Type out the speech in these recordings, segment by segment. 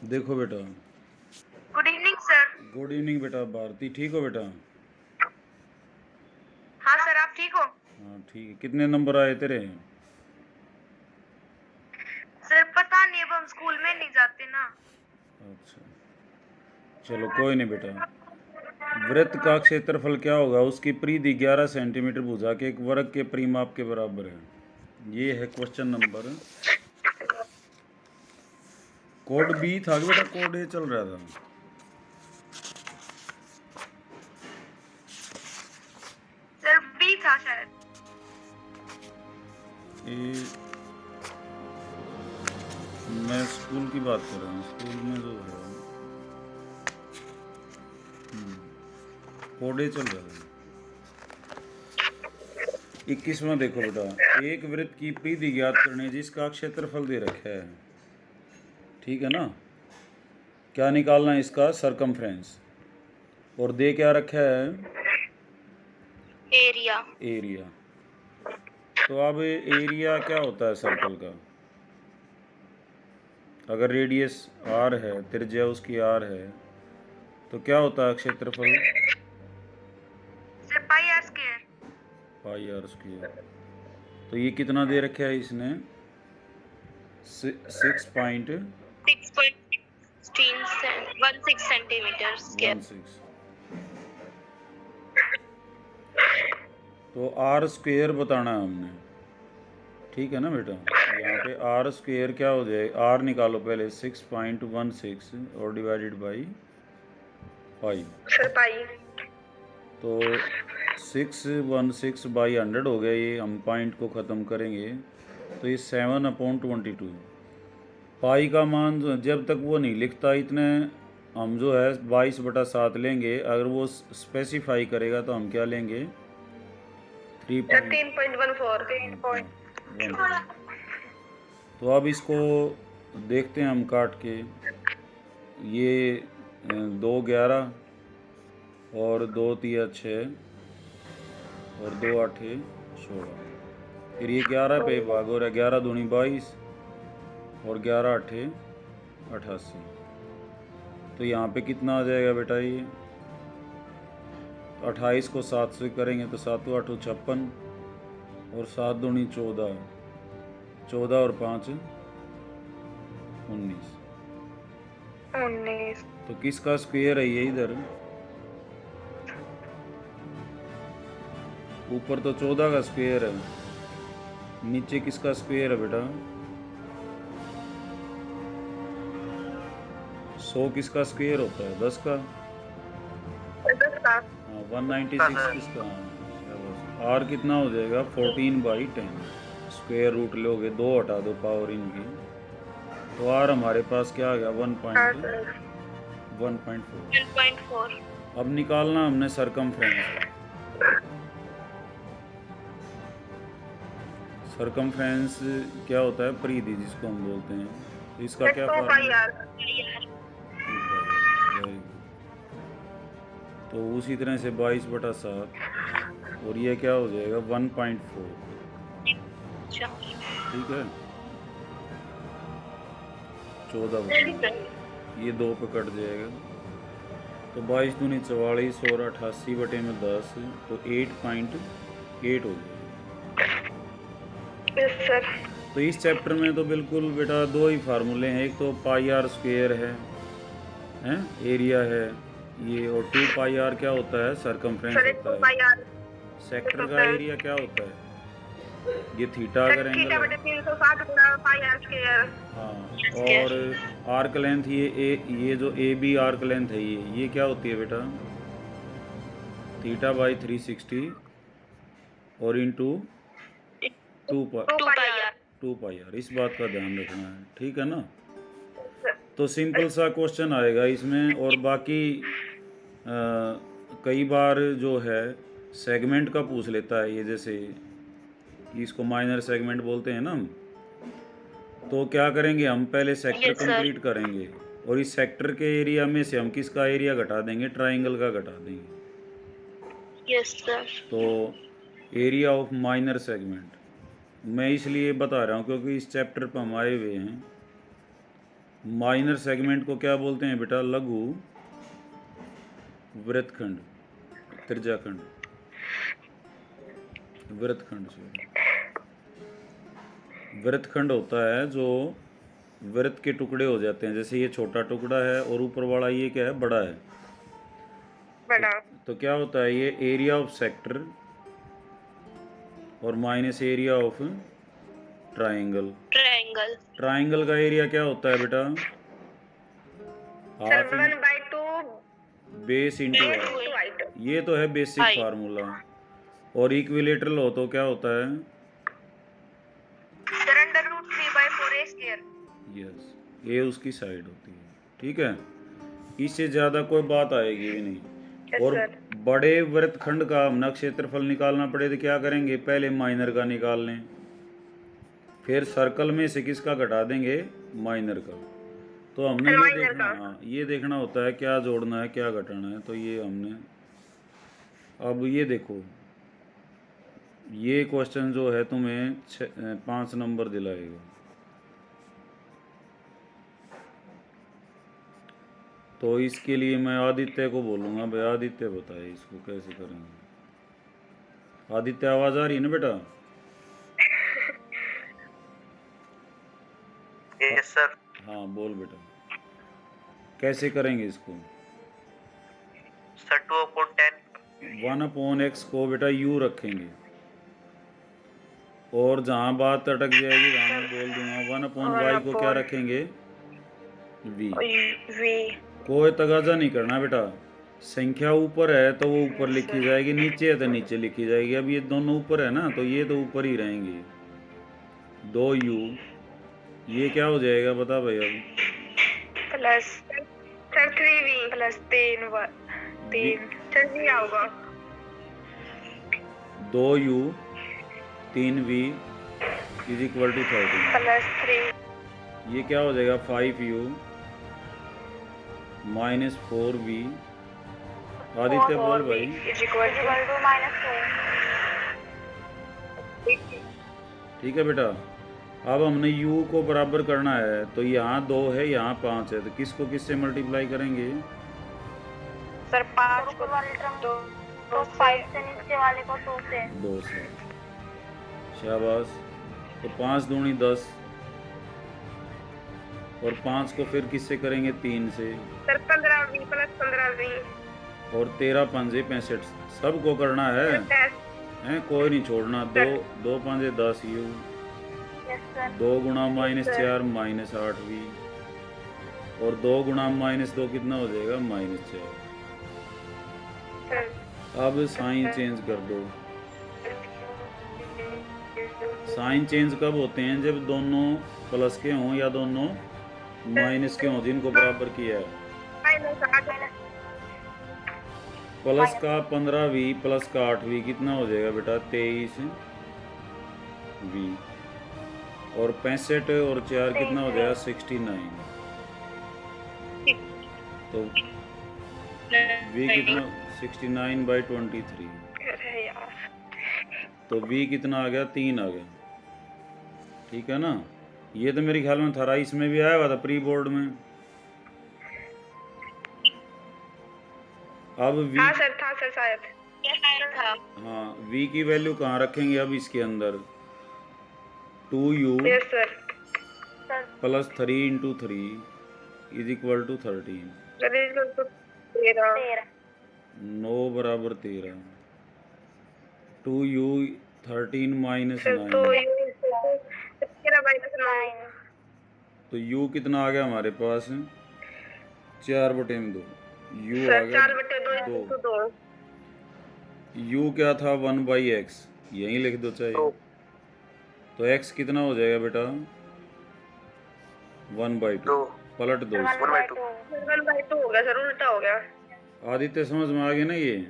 देखो बेटा। Good evening sir. Good evening बेटा। भारती ठीक हो बेटा? हाँ सर, आप ठीक हो? हाँ ठीक है। कितने नंबर आए तेरे? सर पता नहीं, अब हम स्कूल में नहीं जाते ना। अच्छा, चलो कोई नहीं बेटा। वृत्त का क्षेत्रफल क्या होगा? उसकी परिधि 11 सेंटीमीटर भुजा के एक वर्ग के परिमाप के बराबर है। ये है क्वेश्चन नंबर। कोड बी था कि बेटा कोड ए चल रहा था? सर बी था शायद। ए, मैं स्कूल की बात कर रहा हूँ। स्कूल में जो है कोड ए चल रहा था। 21वां देखो बेटा। एक वृत्त की परिधि ज्ञात करने जिसका क्षेत्रफल दे रखा है, ठीक है ना? क्या निकालना है? इसका सरकमफ्रेंस। और दे क्या रखा है? एरिया। एरिया। तो अब एरिया क्या होता है सर्कल का? अगर रेडियस आर है, त्रिज्या उसकी आर है, तो क्या होता है क्षेत्रफल? Sir pi r square. Pi r square. तो ये कितना दे रखा है इसने? 6.16 6.16 सेंटीमीटर स्क्वायर। तो आर स्क्वायर बताना है हमने, ठीक है ना बेटा? यहाँ पे आर स्क्वायर क्या हो जाए? आर निकालो पहले। 6.16 और डिवाइडेड बाई 5। सर पाई। तो 616/100 हो गया। ये हम पॉइंट को ख़त्म करेंगे तो ये 7/22। पाई का मान जब तक वो नहीं लिखता इतने, हम जो है 22/7 लेंगे। अगर वो स्पेसिफाई करेगा तो हम क्या लेंगे? 3.14। तो अब इसको देखते हैं हम काट के। ये 2 11 और 2 3 6 और 2 8 16। फिर ये 11 पे भाग हो रहा है। 11 दूनी 22 और 11 8 88। तो यहाँ पे कितना आ जाएगा बेटा? ये 28 को 7 से करेंगे तो 7 8 56 और 7 दूनी 14, 14 और 5 19। तो किसका स्क्वायर है ये? इधर ऊपर तो 14 का स्क्वायर है, नीचे किसका स्क्वायर है बेटा? 100 किसका स्क्वायर होता है? 10 का। हाँ, 196 किसका? आर कितना हो जाएगा? 14/10। स्क्वायर रूट लोगे, 2 हटा दो पावर इनकी, तो आर हमारे पास क्या आ गया? 1.4। अब निकालना हमने सरकमफ्रेंस। सरकमफ्रेंस क्या होता है? परिधि जिसको हम बोलते हैं। इसका क्या फॉर्मूला? तो उसी तरह से 22/7 और ये क्या हो जाएगा? 1.4। ठीक है। 14 ये 2 पे कट जाएगा तो 22 दूनी 44 और 88/10 तो 8.8 हो जाएगा। सर तो इस चैप्टर में तो बिल्कुल बेटा 2 ही फार्मूले हैं। एक तो पाई आर स्क्वायर है, एरिया है ये, और 2 पाई आर क्या होता है? सरकमफ्रेंस होता है। सेक्टर का एरिया क्या होता है? ये थीटा अगर एंगल है। 360 गुना पाई आर स्क्वायर। हाँ, और आर्क लेंथ ये जो ए बी आर्क लेंथ है ये क्या होती है बेटा? θ/360 और इंटू 2 पाई आर। इस बात का ध्यान रखना है, ठीक है ना? तो सिंपल सा क्वेश्चन आएगा इसमें। और बाकी कई बार जो है सेगमेंट का पूछ लेता है ये, जैसे इसको माइनर सेगमेंट बोलते हैं ना हम। तो क्या करेंगे हम? पहले सेक्टर कंप्लीट करेंगे और इस सेक्टर के एरिया में से हम किसका एरिया घटा देंगे? ट्राइंगल का घटा देंगे। Yes sir. तो एरिया ऑफ माइनर सेगमेंट मैं इसलिए बता रहा हूँ क्योंकि इस चैप्टर पर हम आए हुए हैं। माइनर सेगमेंट को क्या बोलते हैं बेटा? लघु वृत्तखंड, त्रिज्याखंड, वृत्तखंड सॉरी। वृत्तखंड होता है जो वृत्त के टुकड़े हो जाते हैं, जैसे ये छोटा टुकड़ा है और ऊपर वाला ये क्या है? बड़ा है। बड़ा। तो क्या होता है? ये एरिया ऑफ सेक्टर और minus area of triangle. Triangle. Triangle का एरिया क्या होता है बेटा? Half 1/2 base into height. ये तो है बेसिक Height. फार्मूला। और इक्विलेटरल हो तो क्या होता है? Sir √3/4a²। यस, ये उसकी साइड होती है। ठीक है, इससे ज़्यादा कोई बात आएगी भी नहीं। Yes, और sir. बड़े वृत्तखंड का हमने क्षेत्रफल निकालना पड़े तो क्या करेंगे? पहले माइनर का निकाल लें, फिर सर्कल में से किसका घटा देंगे? माइनर का। तो हमने ये माइनर देखना, का। हाँ ये देखना होता है क्या जोड़ना है क्या घटाना है। तो ये हमने, अब ये देखो, ये क्वेश्चन जो है तुम्हें 5 नंबर दिलाएगा। तो इसके लिए मैं आदित्य को बोलूँगा, भाई आदित्य बताए इसको कैसे करेंगे। आदित्य आवाज़ आ रही है ना बेटा? Yes sir. हाँ बोल बेटा, कैसे करेंगे इसको? सर 2/10। 1/x को बेटा u रखेंगे, और जहाँ बात अटक जाएगी वहाँ मैं बोल दूंगा 1/y को क्या रखेंगे? v। कोई तगाजा नहीं करना बेटा, संख्या ऊपर है तो वो ऊपर लिखी जाएगी, नीचे है तो नीचे लिखी जाएगी। अब ये दोनों ऊपर है ना, तो ये तो ऊपर ही रहेंगे। 2u, ये क्या हो जाएगा बता भाई? अब प्लस 3v प्लस 3 होगा। 2u 3v is equal to 13 plus 3। ये क्या हो जाएगा? 5u minus 4v। आदित्य बोल भाई। Is equal to -2। ठीक है बेटा, अब हमने u को बराबर करना है, तो यहाँ 2 है यहाँ 5 है, तो किसको किससे मल्टीप्लाई करेंगे? सर 5 को 2 5 से नीचे वाले को 2 से। 2 से, शाबाश। तो 5 दूनी 10, और 5 को फिर किससे करेंगे? 3 से। सर 15v प्लस 15v और 13 पंजे 65, सबको करना है, कोई नहीं छोड़ना। 2 पंजे 10 u, 2 गुणा -4 -8v, और 2 गुणा -2 कितना हो जाएगा? -4। अब साइन चेंज कर दो। साइन चेंज कब होते हैं? जब दोनों प्लस के हों या दोनों माइनस के हों, जिनको बराबर किया है। प्लस का 15v प्लस का 8v कितना हो जाएगा बेटा? 23v, और 65 और 4 कितना हो जाएगा? 69। तो v कितना? 69/23। तो v कितना आ गया? 3 आ गया। ठीक है ना? ये तो मेरे ख्याल में था, इसमें भी आया हुआ था प्री बोर्ड में। अब v, हाँ सर था सर शायद। हाँ v की वैल्यू कहाँ रखेंगे? अब इसके अंदर 2u yes sir. Plus 3 × 3 is equal to 13। 9 बराबर 13। 2u 13 -9, तो u कितना आ गया हमारे पास? 4/2। u आ गया 2। u क्या था? 1/x, यहीं लिख दो चाहे। तो x कितना हो जाएगा बेटा? 1/2। पलट दो इसको। 1/2 हो गया सर, उल्टा हो गया। आदित्य समझ में आ गया ना? ये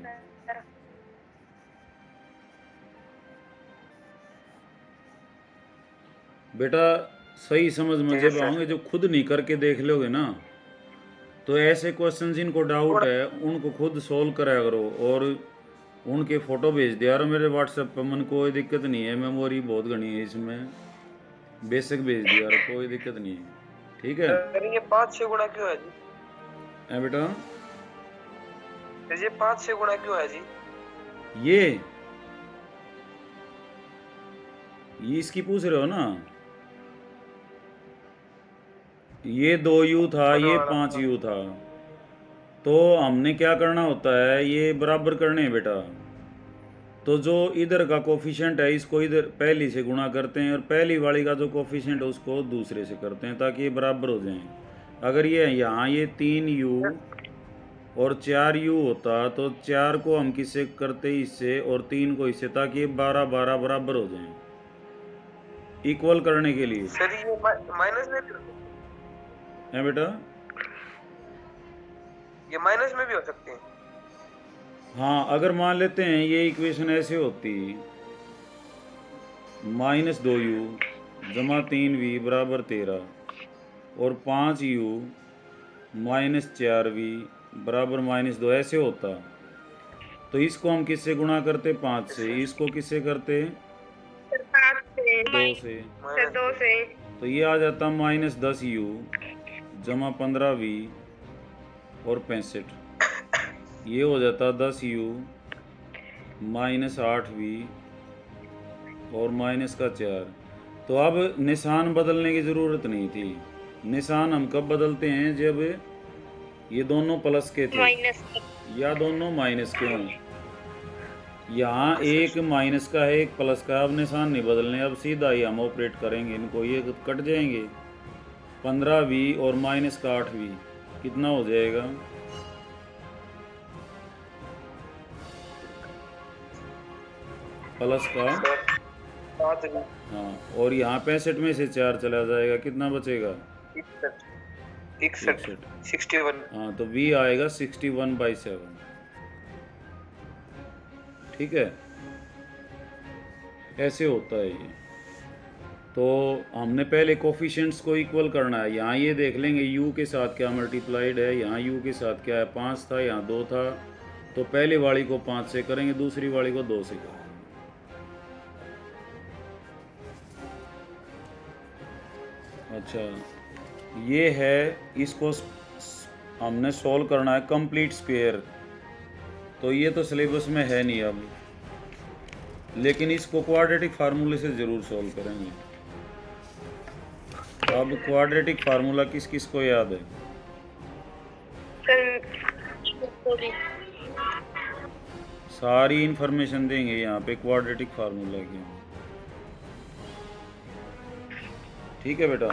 बेटा सही समझ में जब आओगे, जो खुद नहीं करके देख लोगे ना, तो ऐसे क्वेश्चन जिनको डाउट है उनको खुद सोल्व करा करो, और उनके फ़ोटो भेज दिया करो मेरे व्हाट्सएप पर। मन कोई दिक्कत नहीं है, मेमोरी बहुत घनी है इसमें, बेसिक भेज दिया करो, कोई दिक्कत नहीं है। ठीक है। सर ये 5 से गुणा क्यों है जी? है बेटा, सर ये 5 से गुणा क्यों है जी? ये इसकी पूछ रहे हो ना, ये 2u था, ये 5u था, तो हमने क्या करना होता है, ये बराबर करने हैं बेटा। तो जो इधर का कोफिशिएंट है इसको इधर पहली से गुणा करते हैं, और पहली वाली का जो कोफिशिएंट है उसको दूसरे से करते हैं, ताकि ये बराबर हो जाएं। अगर ये यहाँ ये 3u और 4u होता तो 4 को हम किससे करते इससे, और 3 को इससे, ताकि ये 12 बराबर हो जाएं, इक्वल करने के लिए। सर ये माइनस में भी है बेटा, ये माइनस में भी हो सकते हैं। हाँ, अगर मान लेते हैं ये इक्वेशन ऐसे होती, -2u जमा 3v बराबर 13 और 5u -4v बराबर -2, ऐसे होता। तो इसको हम किससे गुणा करते, 5 से, इसको किससे करते, 5 से 2 से। सर 2 से तो ये आ जाता -10u जमा 15v और 65, ये हो जाता 10u -8v और -4। तो अब निशान बदलने की ज़रूरत नहीं थी। निशान हम कब बदलते हैं, जब ये दोनों प्लस के थे माइनस या दोनों माइनस के हों। यहाँ एक माइनस का है, एक प्लस का है, अब निशान नहीं बदलने, अब सीधा ही हम ऑपरेट करेंगे इनको, ये कट जाएंगे। 15v और -8v कितना हो जाएगा, प्लस का 5 हाँ, और यहाँ 65 में से 4 चला जाएगा, कितना बचेगा, 61। हाँ, तो v आएगा 61/7। ठीक है, ऐसे होता है ये। तो हमने पहले कोफिशिएंट्स को इक्वल करना है। यहाँ ये देख लेंगे u के साथ क्या मल्टीप्लाइड है, यहाँ u के साथ क्या है, 5 था, यहाँ 2 था, तो पहले वाली को 5 से करेंगे, दूसरी वाली को 2 से करेंगे। अच्छा, ये है, इसको हमने सॉल्व करना है कंप्लीट स्क्वायर, तो ये तो सिलेबस में है नहीं अब, लेकिन इसको क्वाड्रेटिक फार्मूले से ज़रूर सॉल्व करेंगे। अब क्वाड्रेटिक फार्मूला किस किस को याद है, सारी इन्फॉर्मेशन देंगे यहाँ पे क्वाड्रेटिक फार्मूला की। ठीक है बेटा,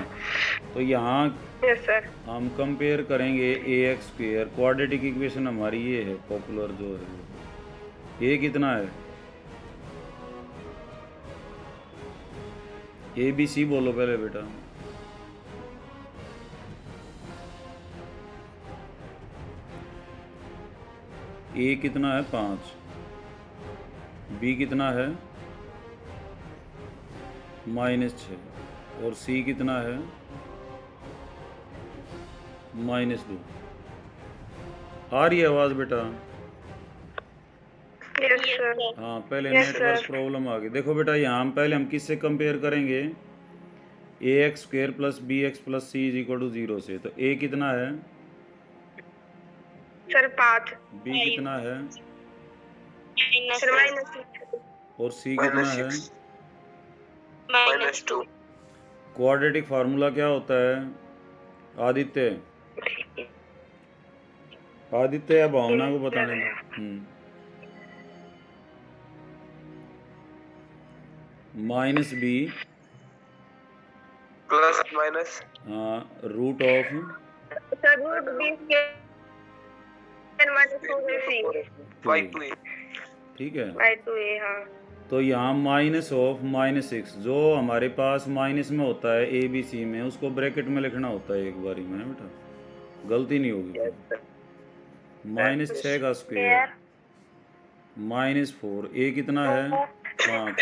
तो यहाँ यस सर हम कंपेयर करेंगे ax²। क्वाड्रेटिक इक्वेशन हमारी ये है, पॉपुलर जो है, ये कितना है, ABC बोलो पहले बेटा, A कितना है, 5, B कितना है, -6, और C कितना है, -2। आ रही है आवाज़ बेटा, यस सर हाँ, पहले Yes, नेटवर्क sir. प्रॉब्लम आ गई। देखो बेटा, यहाँ हम पहले हम किससे कंपेयर करेंगे, ax² + bx + c = 0 से। तो a कितना है, सर 5 b कितना है, सर -6 और c कितना है। -2। क्वाड्रेटिक फार्मूला क्या होता है, आदित्य या भावना को बताने दो। -b plus minus root of sir root 20 के -2a। ठीक है। -2a हाँ। तो यहाँ -6 जो हमारे पास माइनस में होता है ABC में, उसको ब्रैकेट में लिखना होता है एक बारी में, बेटा गलती नहीं होगी। -6 का स्क्वायर -4, a कितना है, 5,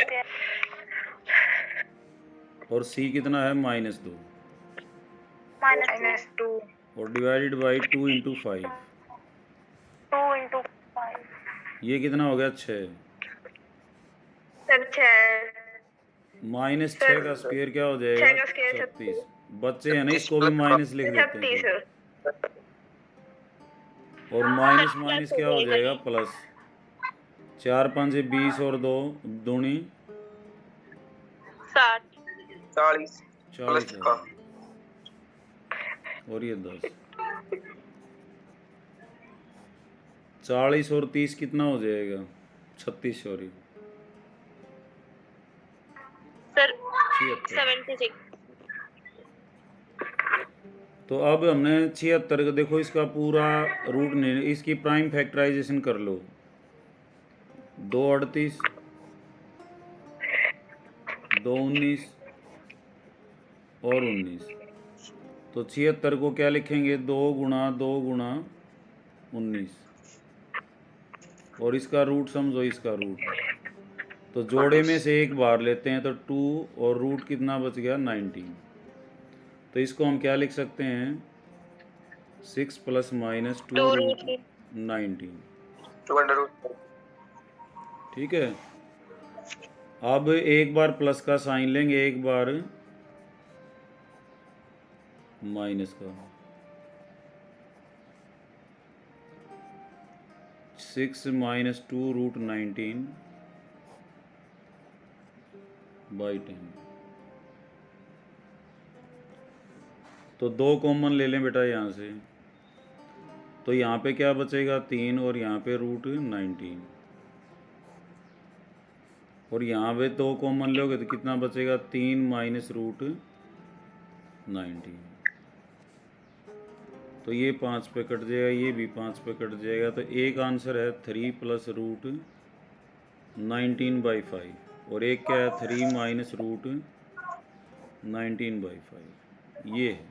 और c कितना है, -2, -2 और डिवाइडेड बाई 2 × 5, 2 × 5 ये कितना हो गया, 6। सर 6 माइनस सर, 6 का स्क्वायर क्या हो 6 जाएगा? का स्क्वायर 36। बच्चे हैं ना, इसको भी माइनस लिख देते हैं 36 फिर। और माइनस माइनस क्या हो जाएगा? प्लस। 4 5 20 और 2 दूनी 60 40 प्लस 40 का है। और ये 10। 40 और 30 कितना हो जाएगा? 36 सॉरी सर 76। 76 तो अब हमने 76 का देखो, इसका पूरा रूट नहीं, इसकी प्राइम फैक्टराइजेशन कर लो। 2 38, 2 19 और 19। तो 76 को क्या लिखेंगे? 2 गुणा 2 गुणा 19। और इसका रूट समझो, इसका रूट तो जोड़े में से एक बार लेते हैं तो 2 और रूट कितना बच गया? 19। तो इसको हम क्या लिख सकते हैं? 6 + - 2 रूट 19। 2 under root. ठीक है। अब एक बार प्लस का साइन लेंगे, एक बार माइनस का। 6 - 2 रूट 19 बाई 10। तो 2 कॉमन ले लें बेटा यहाँ से, तो यहाँ पे क्या बचेगा? 3 और यहाँ पे रूट 19। और यहाँ पे 2 कॉमन लोगे तो कितना बचेगा? 3 माइनस रूट 19। तो ये 5 पे कट जाएगा, ये भी 5 पे कट जाएगा। तो एक आंसर है 3 + रूट 19/5। और एक क्या है? 3 माइनस रूट 19/5। ये है।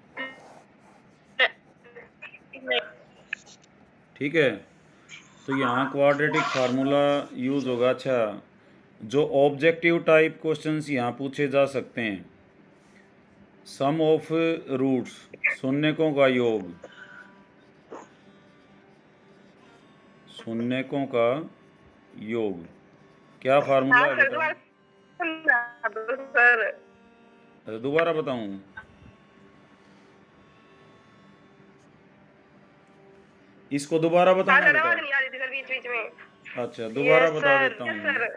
ठीक है। तो यहाँ क्वाड्रेटिक फार्मूला यूज़ होगा। अच्छा, जो ऑब्जेक्टिव टाइप क्वेश्चंस यहाँ पूछे जा सकते हैं, सम ऑफ रूट्स, शून्यकों का योग, शून्यकों का योग, क्या फार्मूला है बेटा? सर अच्छा, दोबारा बताऊं? इसको दोबारा बताना है बेटा? नहीं आ रही थी सर बीच में। अच्छा, दोबारा बता देता हूँ मैं।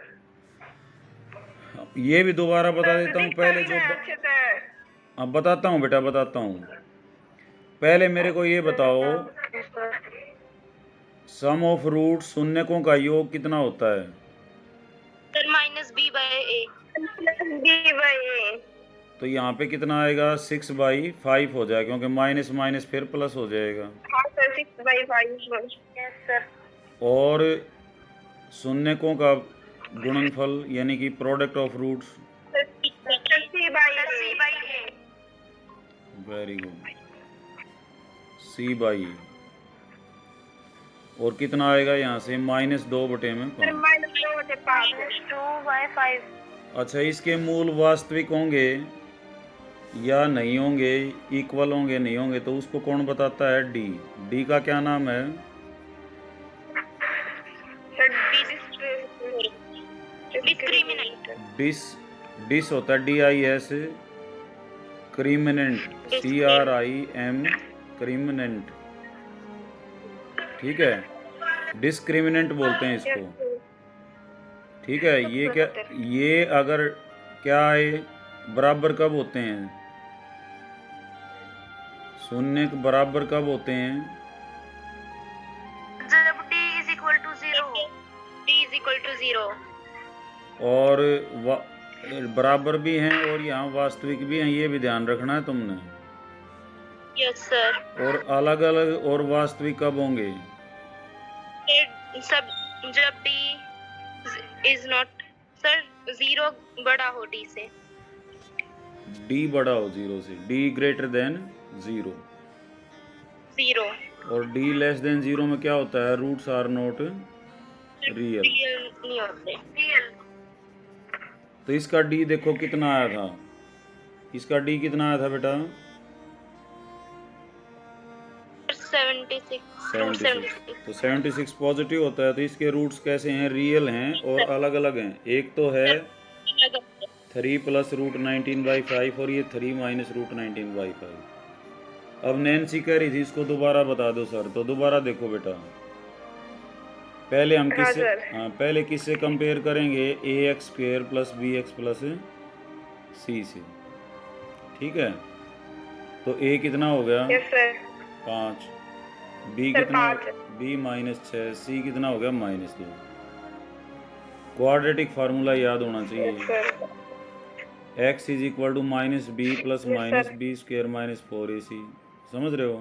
ये भी दोबारा बता देता हूँ। पहले जो अच्छे से अब बताता हूँ बेटा, बताता हूँ। पहले मेरे को ये बताओ, सम ऑफ रूट, शून्यकों का योग कितना होता है? Sir -b/a। b/a। तो यहाँ पे कितना आएगा? 6/5 हो जाएगा, क्योंकि माइनस माइनस फिर प्लस हो जाएगा। हाँ सर 6/5। Yes sir. और शून्यकों का गुणनफल यानी कि product of roots. c/a। Very good, c/a। और कितना आएगा यहाँ से? -2/5। -2/5। अच्छा, इसके मूल वास्तविक होंगे या नहीं होंगे, इक्वल होंगे नहीं होंगे, तो उसको कौन बताता है? डी। डी का क्या नाम है? डिस होता है, DIS, क्रीमिनेंट, CRIM, क्रीमिनेंट। ठीक है, डिस्क्रिमिनेंट बोलते हैं इसको। ठीक है। ये क्या, ये अगर क्या है, बराबर कब होते हैं? शून्य के बराबर कब होते हैं? जब d = 0। d = 0। और बराबर भी हैं और यहाँ वास्तविक भी हैं, ये भी ध्यान रखना है तुमने। Yes sir. और अलग अलग और वास्तविक कब होंगे? सब जब d = सर 0 बड़ा हो d से। d बड़ा हो 0 से, d > 0। 0 और d < 0 में क्या होता है? Roots are not real. नहीं होते रियल। तो इसका d देखो कितना आया था? इसका d कितना आया था बेटा? 76। 76। तो 76 पॉजिटिव होता है। तो इसके रूट्स कैसे हैं? रियल हैं और अलग अलग हैं। एक तो है 3 प्लस रूट 19/5 और ये 3 माइनस रूट 19/5। अब नैन्सी कह रही थी इसको दोबारा बता दो सर, तो दोबारा देखो बेटा। पहले हम हाँ किससे सर। पहले किससे कंपेयर करेंगे? ax² + bx + c से, ठीक है। तो a कितना हो गया? Yes sir. 5। b सर कितना? 5। b -6। c कितना हो गया? -2। क्वाड्रेटिक फार्मूला याद होना चाहिए। Yes sir. x = -b + Yes, sir. -b² - 4ac, समझ रहे हो,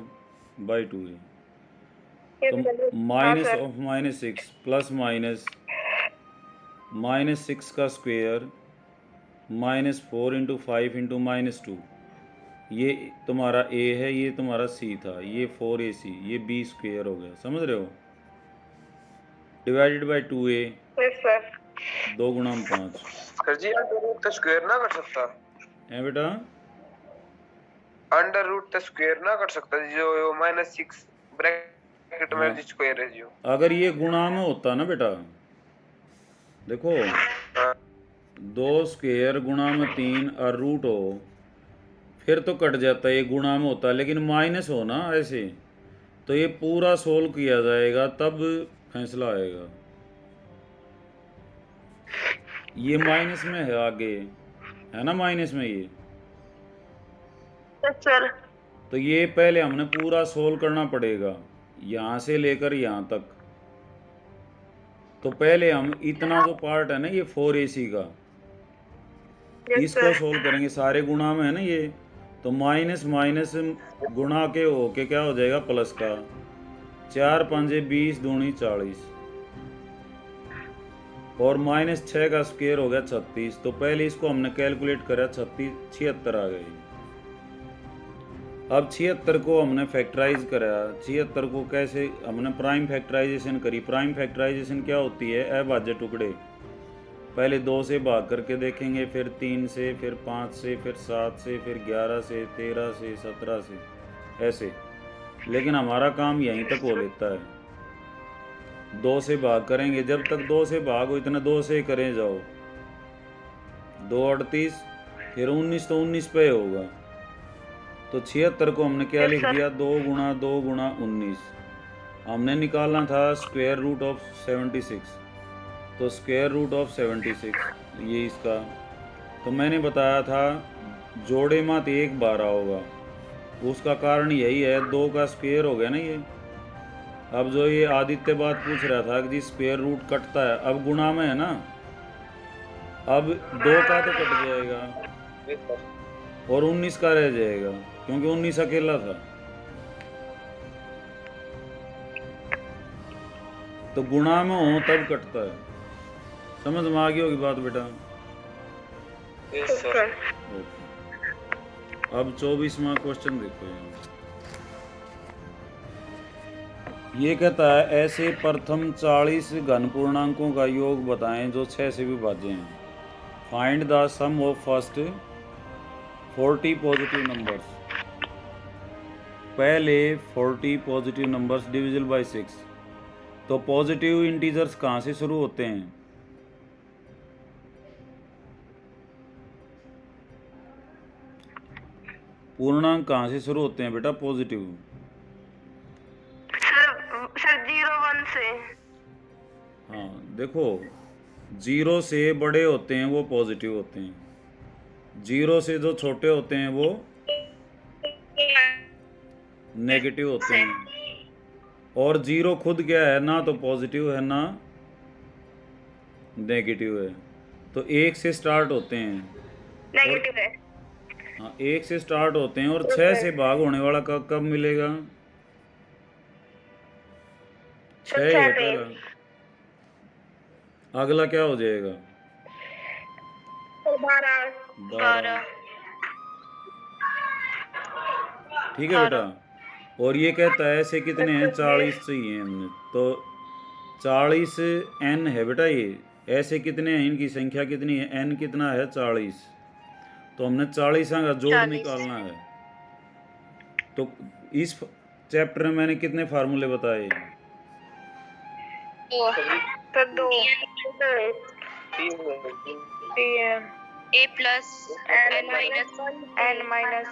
बाई 2a। यस तो सर। हाँ minus sir. Of -6 plus minus -6 का स्क्वायर -4 × 5 × -2, ये तुम्हारा a है, ये तुम्हारा c था, ये 4ac, ये b² हो गया, समझ रहे हो, divided by 2a, yes sir. 2 × 5 sir ji under root का स्क्वायर ना कर सकता? है बेटा। अंडर रूट का स्क्वायर ना कर सकता जो -6 ब्रैकेट में हाँ, जो स्क्वायर है जो। अगर ये गुणा में होता ना बेटा, देखो हाँ 2 स्क्वायर गुणा में 3 और रूट हो, फिर तो कट जाता है, ये गुणा में होता, लेकिन माइनस हो ना ऐसे, तो ये पूरा सोल्व किया जाएगा तब फैसला आएगा। ये माइनस में है आगे, है ना, माइनस में ये, यस सर। तो ये पहले हमने पूरा सोल्व करना पड़ेगा यहाँ से लेकर यहाँ तक। तो पहले हम इतना जो पार्ट है ना ये 4ac का, इसको सोल्व करेंगे, सारे गुणा में है ना ये, तो माइनस माइनस गुणा के हो के क्या हो जाएगा? प्लस का। 4 × 5 = 20, दूनी 40, और -6 का स्क्वायर हो गया 36। तो पहले इसको हमने कैलकुलेट करा, 76 आ गई। अब 76 को हमने फैक्टराइज करा। 76 को कैसे हमने प्राइम फैक्टराइजेशन करी? प्राइम फैक्टराइजेशन क्या होती है? अभाज्य टुकड़े, पहले 2 से भाग करके देखेंगे, फिर 3 से, फिर 5 से, फिर 7 से, फिर 11 से, 13 से, 17 से, ऐसे। लेकिन हमारा काम यहीं तक हो लेता है। 2 से भाग करेंगे, जब तक 2 से भाग हो इतना 2 से करें जाओ। 2 38, फिर 19, तो 19 पे होगा। तो 76 को हमने क्या लिख दिया? 2 × 2 × 19। हमने निकालना था स्क्वायर रूट ऑफ 76, तो स्क्वायर रूट ऑफ 76 ये इसका। तो मैंने बताया था जोड़े मत 1 12 होगा, उसका कारण यही है, 2 का स्क्वायर हो गया ना ये। अब जो ये आदित्य बात पूछ रहा था कि जी स्क्वायर रूट कटता है, अब गुणा में है ना, अब 2 का तो कट जाएगा और 19 का रह जाएगा, क्योंकि 19 अकेला था। तो गुणा में हो तब कटता है। समझ में आ गई होगी बात बेटा? Yes sir. ओके। अब 24वां क्वेश्चन देखो यहाँ। ये कहता है ऐसे प्रथम 40 घन पूर्णांकों का योग बताएं जो 6 से विभाज्य हैं। Find the sum of first 40 positive numbers. पहले 40 पॉजिटिव नंबर्स डिविजिबल बाय 6। तो पॉजिटिव इंटीजर्स कहाँ से शुरू होते हैं? पूर्णांक कहाँ से शुरू होते हैं बेटा पॉजिटिव? सर 0 1 से। हाँ देखो, 0 से बड़े होते हैं वो पॉजिटिव होते हैं, 0 से जो छोटे होते हैं वो नेगेटिव होते हैं। और 0 खुद क्या है? ना तो पॉजिटिव है ना नेगेटिव है। तो 1 से स्टार्ट होते हैं, नेगेटिव है। हाँ 1 से स्टार्ट होते हैं, और 6 से भाग होने वाला कब मिलेगा? 6 है पहला, अगला क्या हो जाएगा? 12। ठीक है बेटा। और ये कहता है ऐसे कितने हैं? 40 चाहिए हमने, तो 40 n है बेटा ये। ऐसे कितने हैं? इनकी संख्या कितनी है? n कितना है? 40। तो हमने 40 का जोड़ 40 निकालना है। तो इस चैप्टर में मैंने कितने फार्मूले बताए? तो 2 3 A plus n minus n minus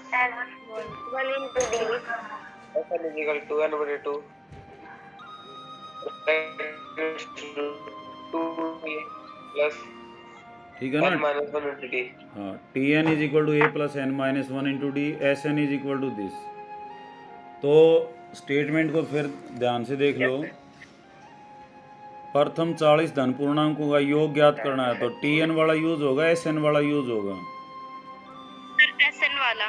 one into d. Sn is equal to n by 2 2a plus ठीक है n ना? minus 1 into d. हाँ, Tn is equal to a plus n minus one into d, s n is equal to this. तो statement को फिर ध्यान से देख लो। प्रथम 40 धन पूर्णांकों का योग ज्ञात करना है, तो Tn वाला यूज होगा, Sn वाला यूज होगा? Sn वाला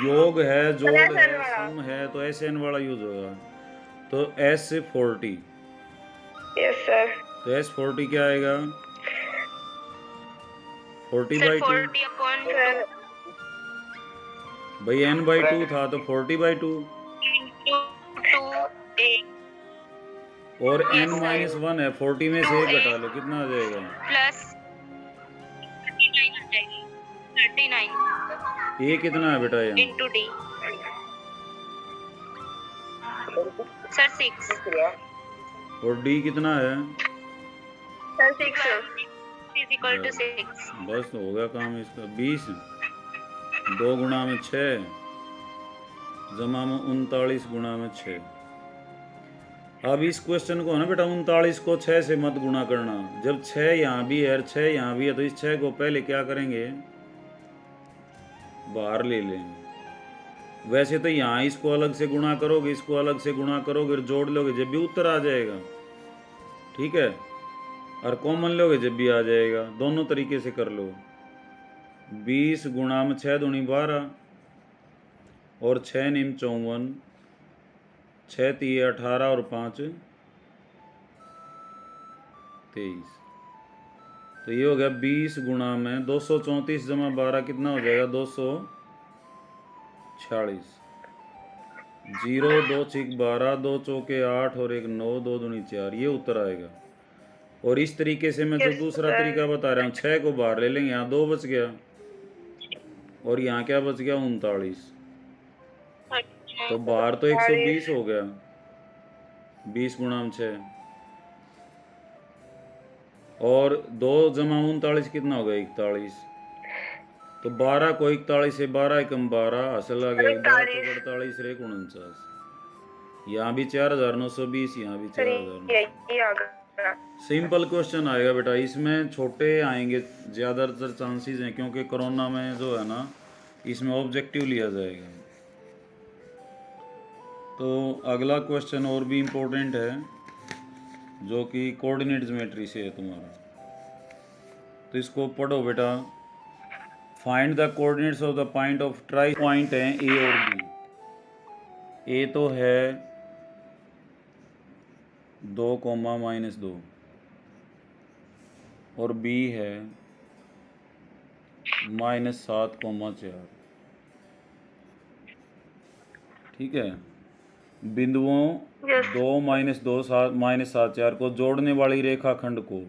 योग है, जोड़ है, सम है, तो Sn वाला यूज होगा। तो S 40, यस सर। तो S 40 क्या आएगा? 40 बाई 2। 40 अपॉन 2 भाई n बाई 2 था तो 40 बाई 2, into 2a और n माइनस 1 है, 40 में से 1 घटा लो, कितना आ जाएगा? प्लस 39 आ जाएगी। 39 a कितना है बेटा यहाँ? into d सर 6 और d कितना है? Sir 6 is equal to 6। बस हो गया काम इसका। 20 2 गुणा में 6 जमा में 39 गुणा में 6। अब इस क्वेश्चन को है ना बेटा, 39 को 6 से मत गुणा करना। जब 6 यहाँ भी है और 6 यहाँ भी है, तो इस 6 को पहले क्या करेंगे? बाहर ले लेंगे। वैसे तो यहाँ इसको अलग से गुणा करोगे, इसको अलग से गुणा करोगे और जोड़ लोगे, जब भी उत्तर आ जाएगा। ठीक है, और कॉमन लोगे जब भी आ जाएगा। दोनों तरीके से कर लो। 20 गुणा में 6 दूनी 12 और 6 निम 54, 6 3 18 और 5 23। तो ये हो गया 20 गुणा में 234 जमा 12 कितना हो जाएगा? 246। 0 2 6 12, 2 चौके 8 और 1 9, 2 दूनी 4, ये उत्तर आएगा। और इस तरीके से मैं जो दूसरा तरीका बता रहा हूँ, 6 को बाहर ले लेंगे, यहाँ 2 बच गया और यहाँ क्या बच गया? 39। तो बाहर तो 120 हो गया, 20 गुणा में 6, और 2 जमा 39 कितना हो गया? 41। तो 12 को 41 से 12 कम 12 हासिल आ गया 48 रे 49। यहाँ भी 4920, यहाँ भी 4900। सिंपल क्वेश्चन आएगा बेटा, इसमें छोटे आएंगे ज़्यादातर चांसेस हैं, क्योंकि कोरोना में जो है ना, इसमें ऑब्जेक्टिव लिया जाएगा। तो अगला क्वेश्चन और भी इम्पोर्टेंट है, जो कि कोऑर्डिनेट ज्योमेट्री से है तुम्हारा। तो इसको पढ़ो बेटा। Find the coordinates of the point of try point हैं ए और बी। ए तो है 2, -2 और बी है -7, 4। ठीक है, बिंदुओं 2 -2 7 4 को जोड़ने वाली रेखाखंड को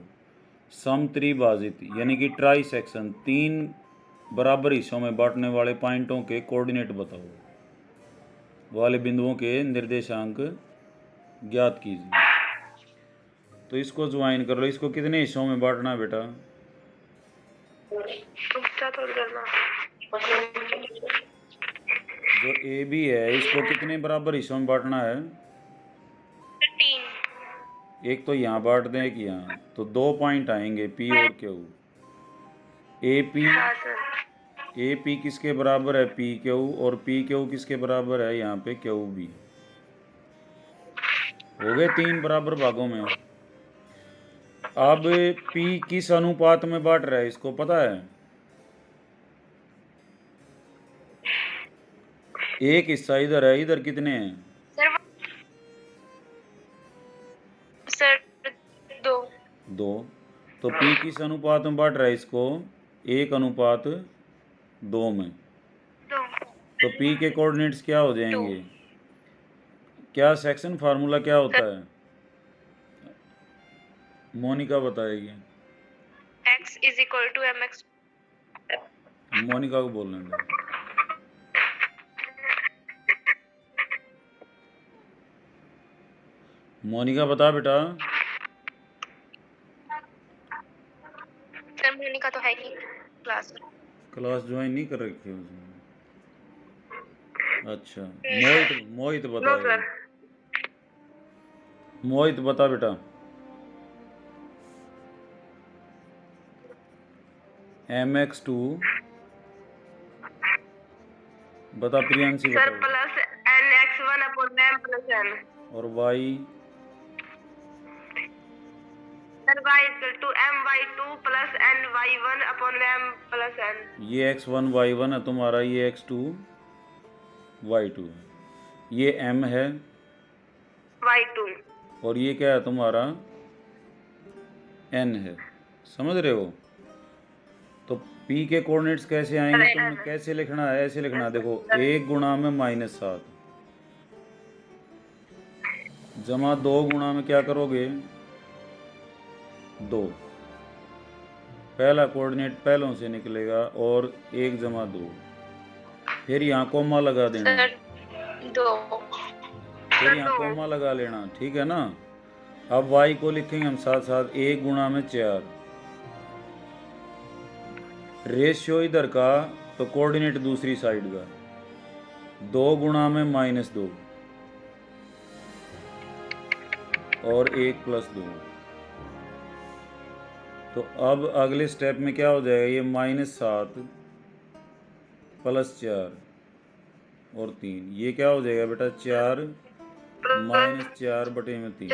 समत्रिभाजित यानी कि ट्राई सेक्शन 3 बराबर हिस्सों में बांटने वाले पॉइंटों के कोऑर्डिनेट बताओ। वाले बिंदुओं के निर्देशांक ज्ञात कीजिए। तो इसको ज्वाइन कर लो। इसको कितने हिस्सों में बांटना है बेटा? जो ए बी है, इसको कितने बराबर हिस्सों में बांटना है? 3। एक तो यहाँ बांट दें, एक यहाँ, तो 2 पॉइंट आएंगे पी और क्यू। ए पी किसके बराबर है? P Q. और पी क्यू किसके बराबर है? यहाँ पे क्यू बी। हो गए 3 बराबर भागों में। अब P किस अनुपात में बांट रहा है, इसको पता है? एक हिस्सा इधर है, इधर कितने हैं? सर 2। तो P किस अनुपात में बांट रहा है इसको? 1:2 में। तो P के कोऑर्डिनेट्स क्या हो जाएंगे? क्या सेक्शन फार्मूला क्या होता है? मोनिका बताएगी। x = mx। मोनिका को बोलने दो। मोनिका बता बेटा। सर मोनिका तो है ही। क्लास ज्वाइन नहीं कर रखी उसने। अच्छा मोहित, मोहित नो बता सर। मोहित बता बेटा। mx2 बता प्रियांशी सर बता। Plus nx1 upon m plus n। और y sir y equal to my2 plus ny1 upon m plus n। ये x1 y1 है तुम्हारा, ये x2 y2 है, ये m है y2। और ये क्या है तुम्हारा n है। समझ रहे हो? तो p के कोऑर्डिनेट्स कैसे आएंगे, तुमने कैसे लिखना है, ऐसे लिखना है देखो, 1 गुणा में -7 जमा 2 गुणा में क्या करोगे 2, पहला कोऑर्डिनेट पहलों से निकलेगा और 1 जमा 2, फिर यहाँ कोमा लगा देना, सर 2, फिर यहाँ कोमा लगा लेना, ठीक है ना। अब y को लिखेंगे हम साथ साथ, 1 गुणा में 4, रेशियो इधर का तो कोऑर्डिनेट दूसरी साइड का, 2 गुणा में -2 और 1 + 2। तो अब अगले स्टेप में क्या हो जाएगा, ये -7 + 4 और 3, ये क्या हो जाएगा बेटा 4 -4 बटे में 3,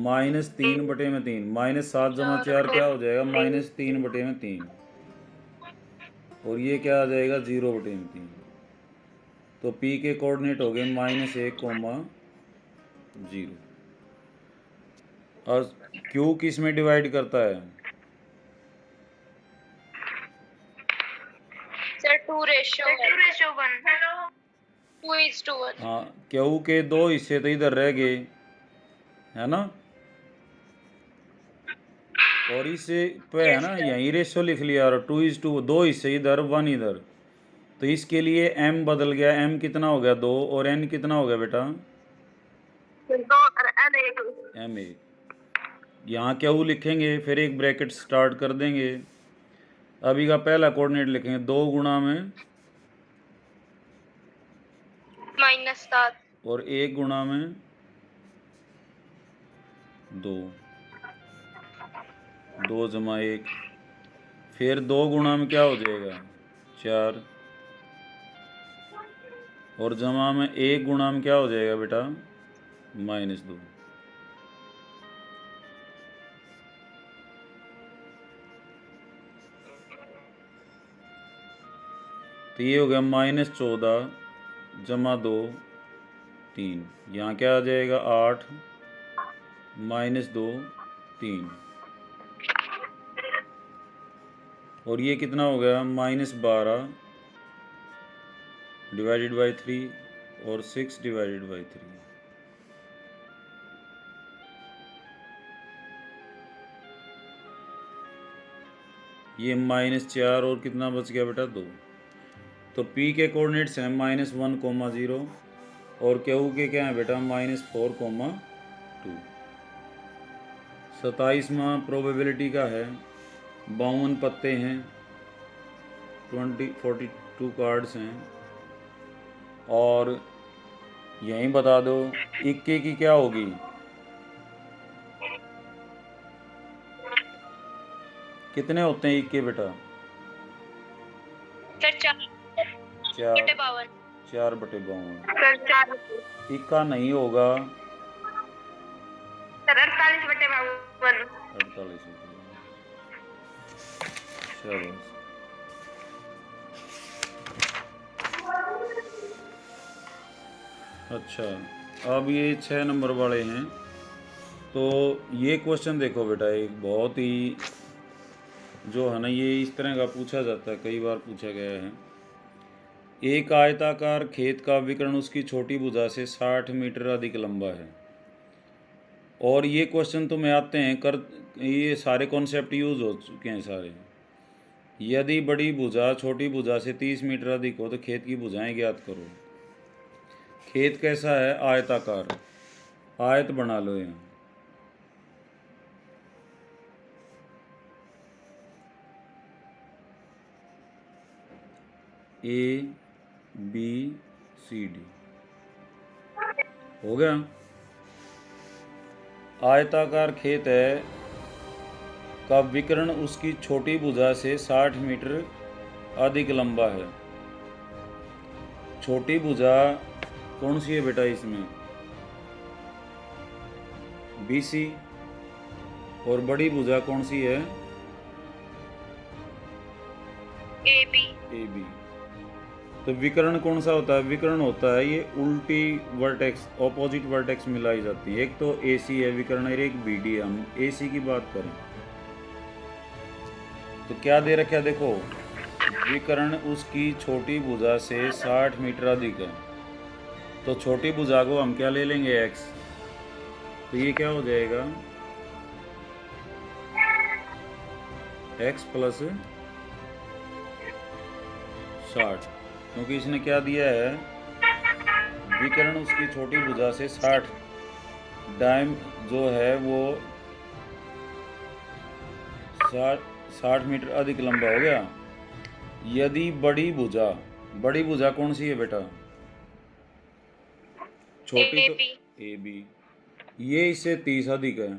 -3 बटे में 3, -7 जमा 4 क्या हो जाएगा -3 बटे में 3, और ये क्या आ जाएगा 0 बटे में 3। तो p के कोऑर्डिनेट हो गए -1, 0। और q किस में डिवाइड करता है सर 2:1। 2:1। हाँ, q के 2 हिस्से तो इधर रह गए है ना, और इसे पे है ना यहीं रेशियो लिख लिया, और 2:2, 2 हिस्से इधर 1 इधर, तो इसके लिए m बदल गया, m कितना हो गया 2 और n कितना हो गया बेटा m1। यहाँ q लिखेंगे, फिर एक ब्रैकेट स्टार्ट कर देंगे, अभी का पहला कोऑर्डिनेट लिखेंगे 2 गुणा में -7 और 1 गुणा में 2, 2 जमा 1, फिर 2 गुणा में क्या हो जाएगा 4, और जमा में 1 गुणा में क्या हो जाएगा बेटा -2। तो ये हो गया -14 जमा 2 3, यहाँ क्या आ जाएगा 8 -2 3, और ये कितना हो गया -12 डिवाइडेड बाई 3 और 6 डिवाइडेड बाई 3। ये -4 और कितना बच गया बेटा 2। तो p के कोऑर्डिनेट्स हैं -1, 0 और q के क्या है बेटा -4, 2। 27वां प्रोबेबिलिटी का है, 52 पत्ते हैं, 42 कार्ड्स हैं, और यहीं बता दो इक्के की क्या होगी, कितने होते हैं इक्के बेटा 4 बटे 52। इक्का नहीं होगा 48 बटे 52। 48 शाबाश। अच्छा, अब ये 6 नंबर वाले हैं। तो ये क्वेश्चन देखो बेटा, एक बहुत ही जो है ना, ये इस तरह का पूछा जाता है, कई बार पूछा गया है। एक आयताकार खेत का विकर्ण उसकी छोटी भुजा से 60 मीटर अधिक लंबा है, और ये क्वेश्चन तुम्हें आते हैं ये सारे कॉन्सेप्ट यूज़ हो चुके हैं सारे। यदि बड़ी भुजा छोटी भुजा से 30 मीटर अधिक हो तो खेत की भुजाएं ज्ञात करो। खेत कैसा है, आयताकार, आयत बना लो यहाँ। A B C D. हो गया। आयताकार खेत है का विकर्ण उसकी छोटी भुजा से 60 मीटर अधिक लंबा है। छोटी भुजा कौन सी है बेटा इसमें? BC। और बड़ी भुजा कौन सी है? AB। तो विकर्ण कौन सा होता है? विकर्ण होता है ये उल्टी वर्टेक्स, ऑपोजिट वर्टेक्स मिलाई जाती है। एक तो AC है विकर्ण और एक BD है। हम AC की बात करें तो क्या दे रखा है देखो, विकर्ण उसकी छोटी भुजा से 60 मीटर अधिक है। तो छोटी भुजा को हम क्या ले लेंगे? x। तो ये क्या हो जाएगा? x प्लस 60, क्योंकि इसने क्या दिया है, विकर्ण उसकी छोटी भुजा से 60 डायम जो है वो 60 मीटर अधिक लंबा हो गया। यदि बड़ी भुजा कौन सी है बेटा? छोटी तो AB, ये इससे 30 अधिक है।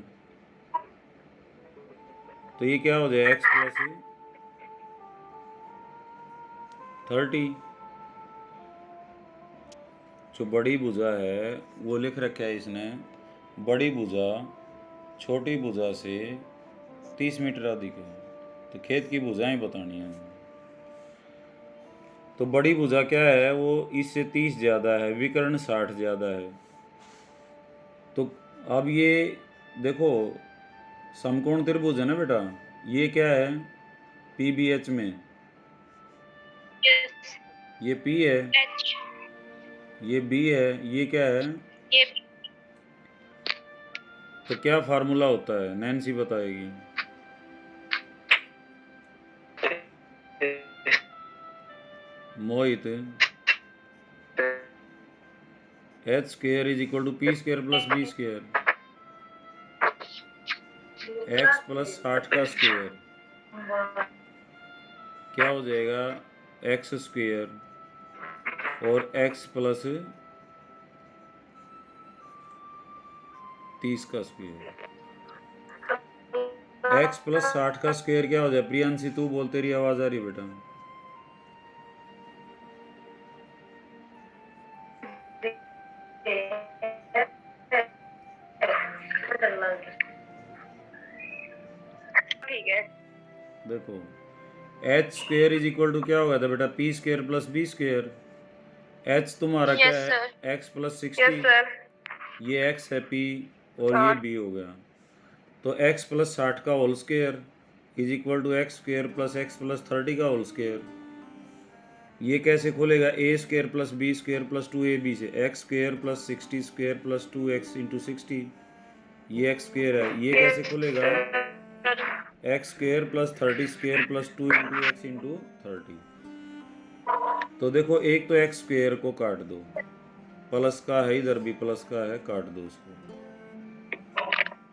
तो ये क्या हो जाए? x plus 30। जो बड़ी भुजा है वो लिख रखा है इसने, बड़ी भुजा छोटी भुजा से 30 मीटर अधिक है। तो खेत की भुजाएं बतानी है। तो बड़ी भुजा क्या है? वो इससे 30 ज़्यादा है, विकर्ण 60 ज़्यादा है। तो अब ये देखो समकोण त्रिभुज है ना बेटा, ये क्या है? PBH में ये P है, ये B है, ये क्या है? तो क्या फार्मूला होता है? नैन्सी बताएगी। Mohit, H square is equal to P square plus B square, x plus 60 का स्क्वायर क्या हो जाएगा? x स्क्वायर और x प्लस 30 का स्क्वायर। x प्लस 60 का स्क्वायर क्या हो जाए? प्रियांशी तू बोलते रही, आवाज आ रही बेटा। ठीक है। देखो h square is equal to क्या होगा था बेटा? P square plus B square. h तुम्हारा क्या है? x plus 60। ये x है P और ये B हो गया। तो x प्लस 60 का whole square is equal to x square plus 30 का होल स्क्वायर। ये कैसे खुलेगा? a square plus B square plus 2ab से x square plus 60 square plus 2x into 60, ये x स्क्वायर है। ये कैसे खुलेगा? x square plus 30 square plus 2 into x into 30। तो देखो एक तो x स्क्वायर को काट दो, प्लस का है इधर भी प्लस का है, काट दो इसको।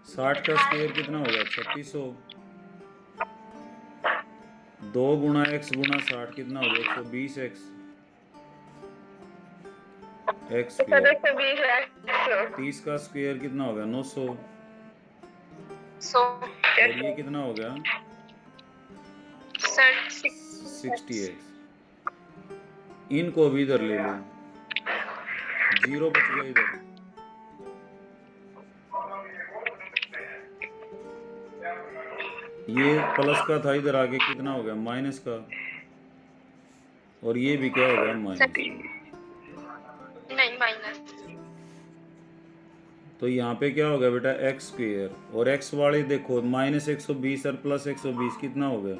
60 का स्क्वायर कितना होगा? 3600। 2 गुणा x गुणा 60 कितना हो गया? 120x। x स्क्वायर 30 का स्क्वायर कितना हो गया? 900। और ये कितना हो गया? 60x। इनको भी इधर ले लो, 0 बच गया इधर। ये प्लस का था, इधर आगे कितना हो गया? माइनस का। और ये भी क्या हो गया? माइनस। नहीं माइनस। तो यहाँ पे क्या हो गया बेटा? x स्क्वायर और x वाले देखो माइनस 120 और प्लस 120 कितना हो गया?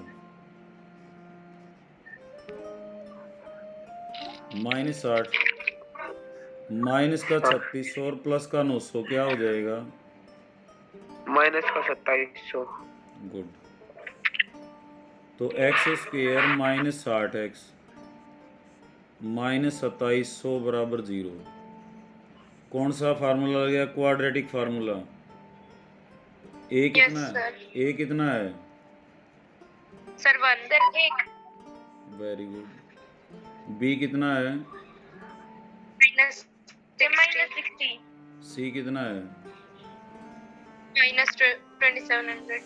माइनस 60। माइनस का 3600 और प्लस का 900 क्या हो जाएगा? माइनस का 2700। गुड। तो x square minus 60x minus 2700 बराबर 0। कौन सा फार्मूला लग गया? Quadratic formula. a कितना है? a कितना है? Sir 1 very good. बी कितना है? माइनस 60, सी कितना है? माइनस 2700।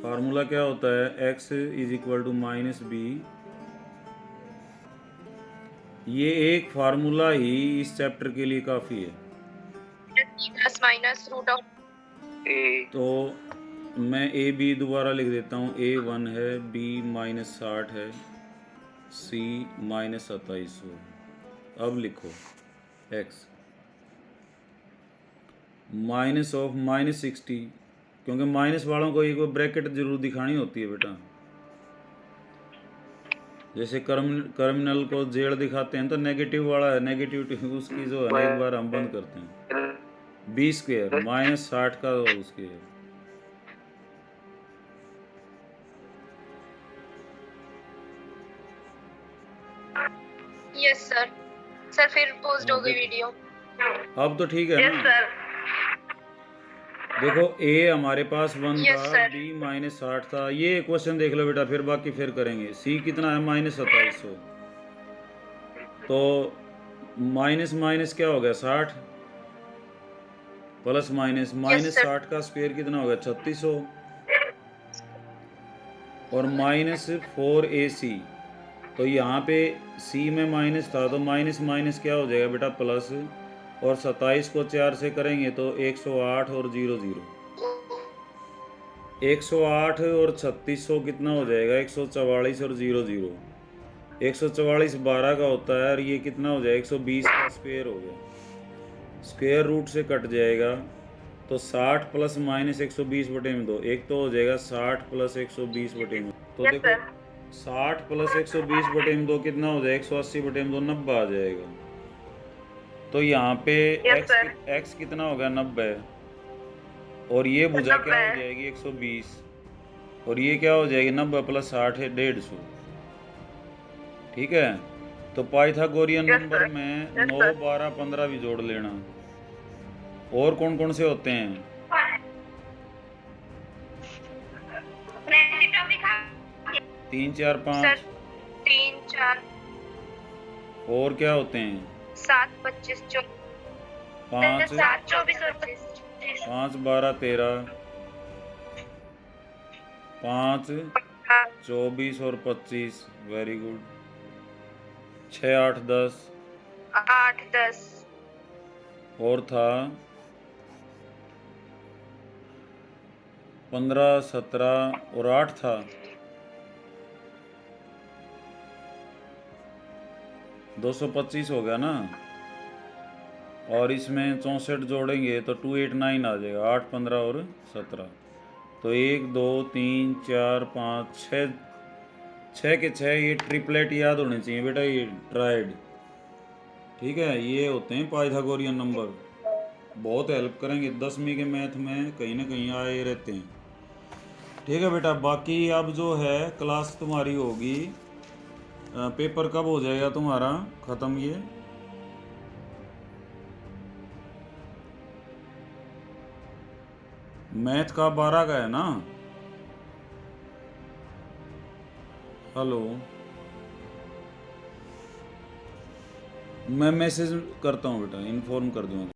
फार्मूला क्या होता है? x is equal to minus b. ये एक फार्मूला ही इस चैप्टर के लिए काफ़ी है। प्लस माइनस रूट ऑफ ए तो मैं ए बी दोबारा लिख देता हूँ। A1 है, B -60 है, C -2700। अब लिखो x माइनस ऑफ -60, क्योंकि माइनस वालों को एक ब्रैकेट जरूर दिखानी होती है बेटा। जैसे कर्मिनल को जेड दिखाते हैं तो नेगेटिव वाला है, नेगेटिव उसकी जो है ना एक बार हम बंद करते हैं। बी स्क्वायर -60 का स्क्वायर। Yes sir. सर फिर पोस्ट हो गई वीडियो। अब तो ठीक है ना? देखो ए हमारे पास 1 Yes, था, sir. बी -60 था। ये क्वेश्चन देख लो बेटा, फिर बाकी फिर करेंगे। सी कितना है? -2700। तो माइनस माइनस क्या हो गया? 60 प्लस माइनस -60 का स्क्वायर कितना हो गया? 3600 और -4AC। तो यहाँ पे सी में माइनस था तो माइनस माइनस क्या हो जाएगा बेटा? प्लस। और 27 को 4 से करेंगे तो 108 और 00। 108 और 3600 कितना हो जाएगा? 144 और 00। 144 12 का होता है और ये कितना हो जाएगा? 120 का स्क्वायर हो गया। स्क्वायर रूट से कट जाएगा तो 60 प्लस माइनस 120/2। एक तो हो जाएगा 60 प्लस 120/2। तो देखो 60 प्लस 120/2 कितना हो जाएगा? 180/2, 90 आ जाएगा। तो यहाँ पे x कितना हो गया? 90। और ये भुजा क्या हो जाएगी? 120। और ये क्या हो जाएगी? 90 प्लस 60 है 150। ठीक है। तो पाइथागोरियन नंबर में 9, 12, 15 भी जोड़ लेना। और कौन कौन से होते हैं? 3, 4, 5। 3, 4, और क्या होते हैं? 7, 25, 5, 7, 24 और 25। 5, 12, 13। 5, 24 और 25। Very good. 6, 8, 10। 8, 10। और था 15, 17 और 8 था। 225 हो गया ना। और इसमें 64 जोड़ेंगे तो 289 आ जाएगा। 8, 15 और 17। तो 1, 2, 3, 4, 5, 6, 6 के 6 ये ट्रिपलेट याद होने चाहिए बेटा, ये ट्राइड। ठीक है, ये होते हैं पाइथागोरियन नंबर। बहुत हेल्प करेंगे 10वीं के मैथ में, कहीं ना कहीं आए रहते हैं। ठीक है बेटा, बाकी अब जो है क्लास तुम्हारी होगी, पेपर कब हो जाएगा तुम्हारा ख़त्म? ये मैथ का 12 का है ना? हेलो, मैं मैसेज करता हूँ बेटा, इन्फॉर्म कर दूँगा।